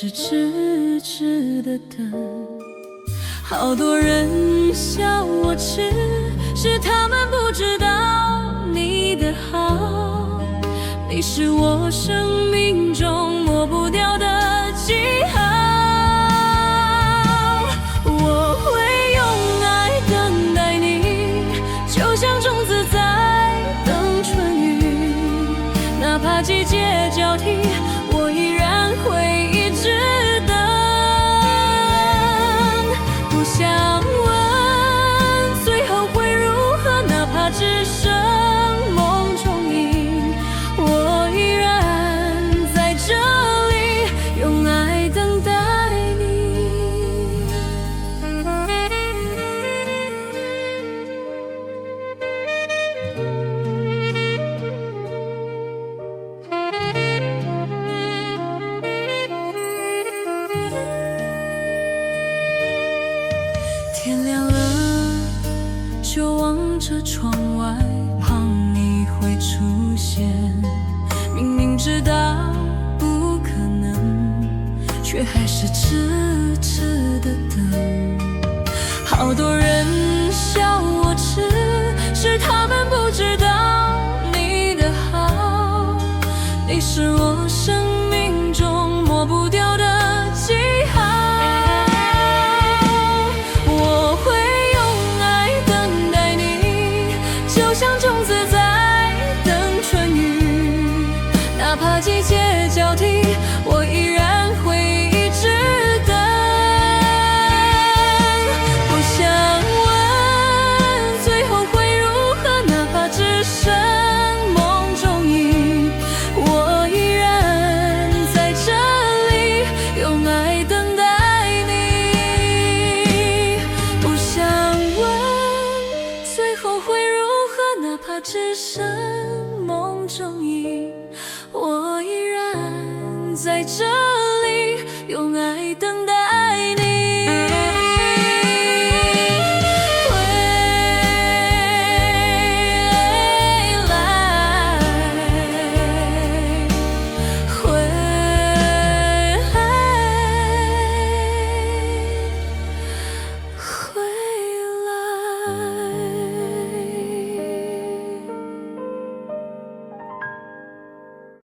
是痴痴的等。好多人笑我痴，是他们不知道你的好。你是我生命中抹不掉的记号。我会用爱等待你，就像种子在等春雨。哪怕季节交替，我依然会一直等。不想问最后会如何，哪怕只剩梦中影，我依然在这里，用爱等待你。天亮了，就望着窗外，盼你会出现。明明知道不可能，却还是痴痴的等。好多人笑我痴，是他们不知道你的好。你是我生命中抹不掉的记号。哪怕季节交替，我依然会一直等。不想问最后会如何，哪怕只剩梦中影，我依然在这里，用爱等待你。不想问最后会如何，哪怕只剩梦中影，我依然在这里，用爱等待你。